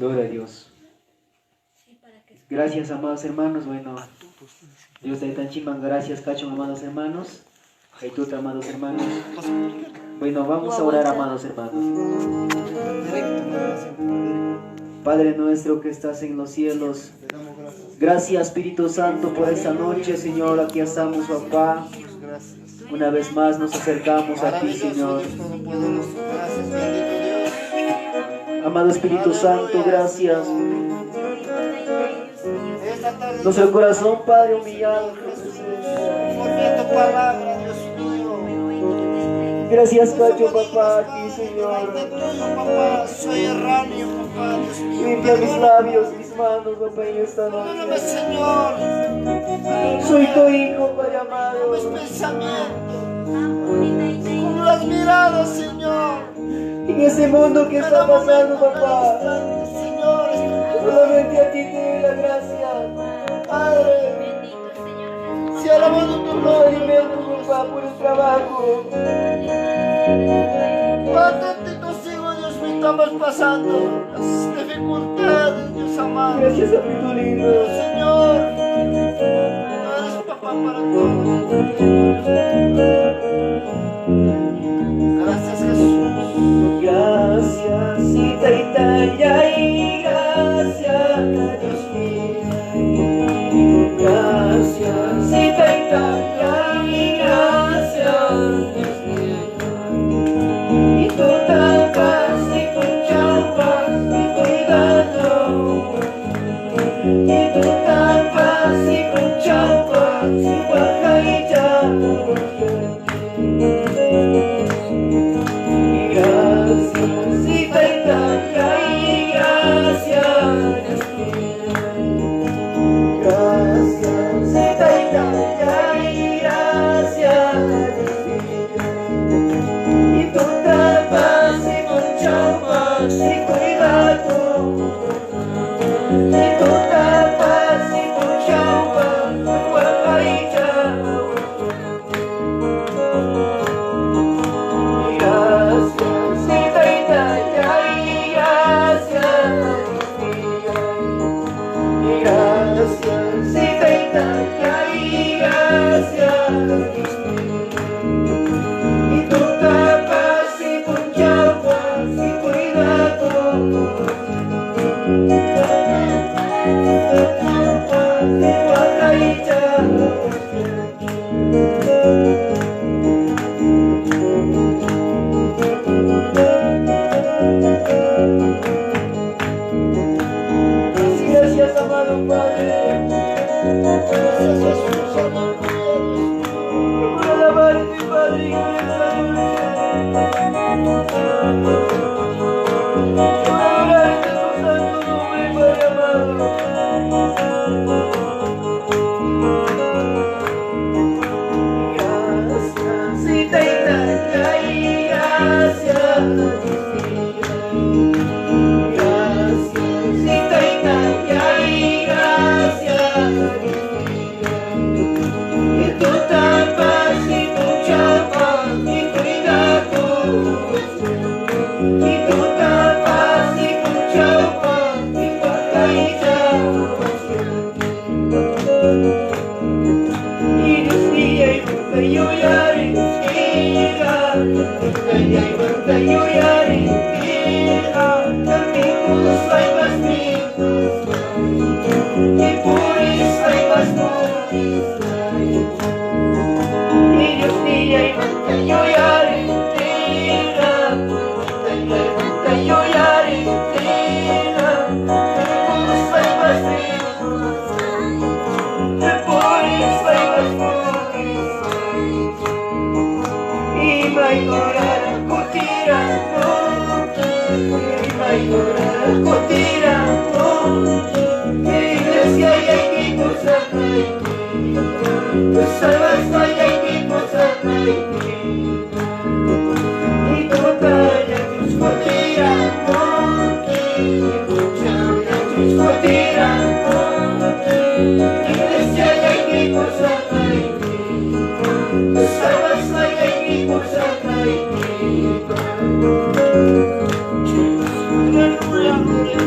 Gloria a Dios. Gracias, amados hermanos. Bueno, Dios te tan chimán. Gracias, cacho, amados hermanos. Tú, amados hermanos. Bueno, vamos a orar, amados hermanos. Padre nuestro que estás en los cielos, gracias, Espíritu Santo, por esta noche, Señor. Aquí estamos, papá. Una vez más nos acercamos a ti, Señor. Amado Espíritu Santo, gracias. Nuestro corazón, Padre, humillado. Gracias, Cacho, papá, a ti, Señor. Soy erráneo, papá. Limpia mis labios, mis manos, papá, en esta Perdóname, noche. Señor. Soy tu hijo, Padre amado. Mis pensamientos, con las miradas, Señor. En ese mundo que está pasando, papá, Señor, solamente a ti te doy la gracia. Padre, si alabado tu No nombre, alimento, papá, por el trabajo. cuánto tantos hijos, Dios mío, estamos pasando las dificultades, Dios amado. Gracias a tu lindo. Señor, eres papá para todos. Gracias, Jesús. Gracias, Italia, y gracias, Dios mío. Gracias, Italia, y gracias, Dios mío. Y tú tapas y punchampas y cuidado. Y tú tapas y punchampas y guajaita. Gracias, y tú tapas y punchampas y cuidado. Y tú tapas y punchampas y guajaita. Gracias, amado Padre. Gracias, Jesús, amado Padre. Por alabarte, Padre, y por adorarte tu santo nombre, Padre amado. Gracias, y gracias. Aleluya,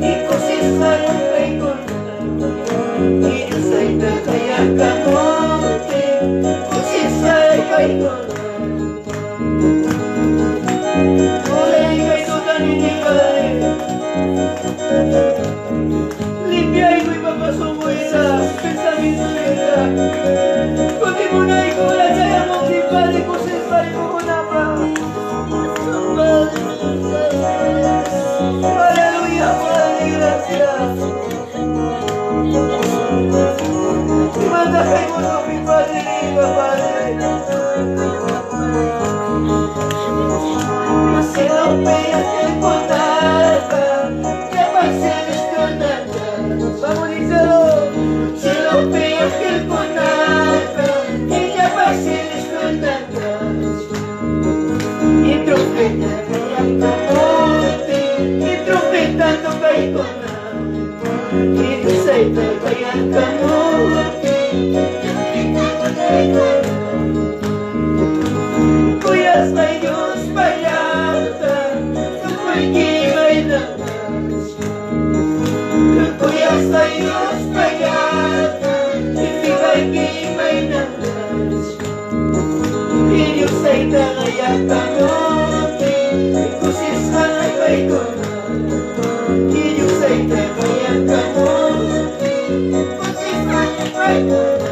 Ito Vamos, díselo. Si lo veo que el conato, ella va a ser desconectada. Y trompeta calla camote, y trompetando cai conato. Y tu saita calla camote, trompetando cai conato. Kuyas mayos payata, tu kuiki bailamas. Kuyas mayos payata, tu kuiki bailamas. Iyo saita kaya kamote, kusis hanay baikonato. Iyo saita kaya kamote, kusis hanay baikonato.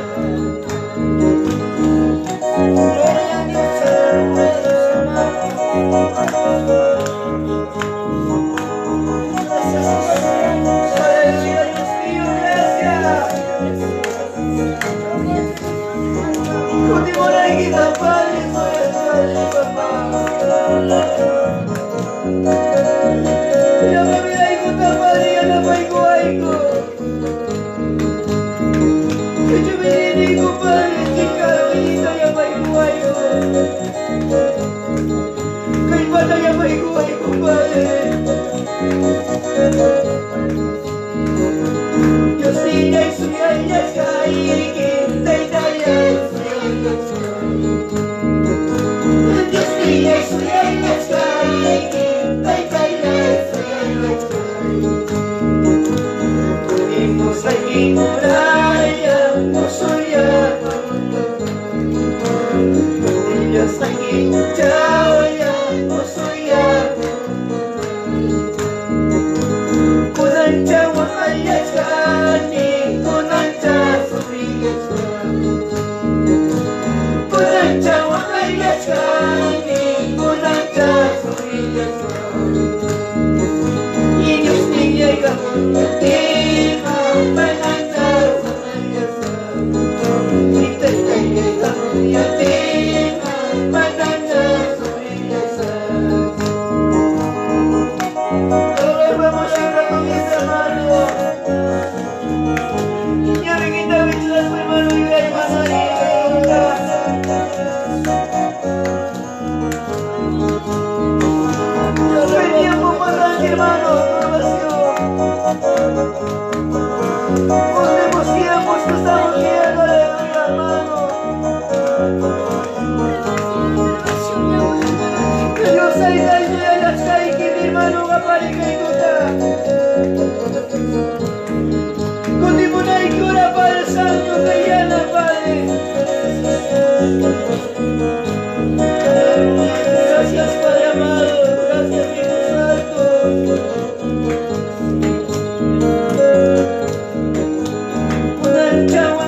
Chao.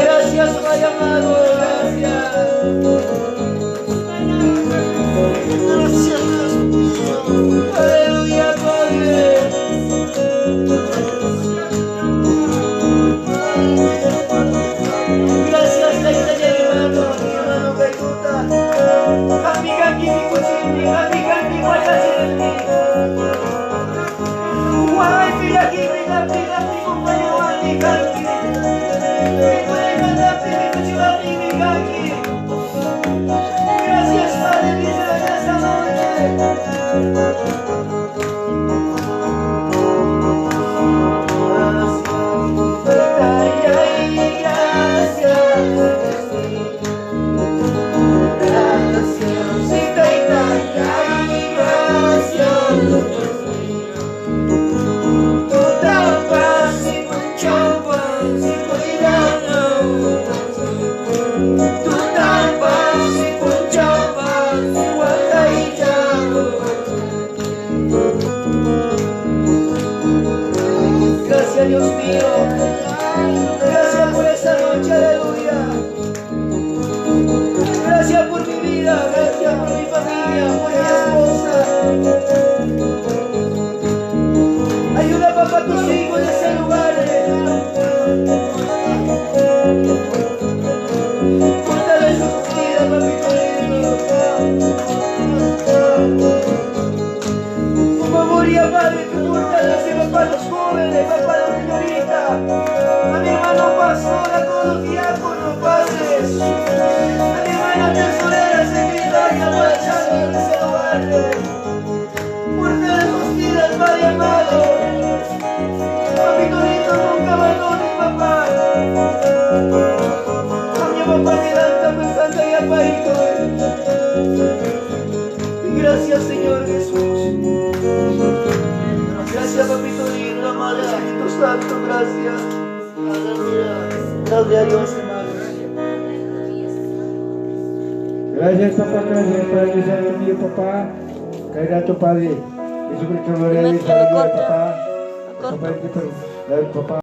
Gracias, Padre amado, gracias. Gracias, Dios mío. Aleluya, Padre. Gracias, Taita y hermano Beguta. Amiga, mi cuchillo, amiga, mi guachachilli. Guay, mira aquí, mira, mi compañero, amiga, aquí. Gracias, Padre, dice en esta noche. Gracias, Dios mío. Gracias por esta noche, aleluya. Gracias por mi vida, gracias por mi familia, por mi esposa. Ayuda, papá, a tus hijos en ese lugar. Fortalece sus vidas, papito lindo. Tu memoria, Padre, tu fortalece, papá, los jóvenes, papá, la señorita, a mi hermano pastor, a todos los diáconos, padres, a mi hermana tesorera, secretaria, marchando en ese lugar. Fortalece sus vidas, Padre amado. Papito lindo, nunca abandones, papá. A mi papá me levanta, me canta y apaito. Gracias, Señor Jesús. Gracias, papito lindo, amado Espíritu Santo, gracias. Aleluya. Gloria a Dios, hermanos. Gracias, papá, gracias, Padre Santo mío, papá. Grato, Padre. Jesucristo, gloria a Dios, aleluya, papá. Papá, papá.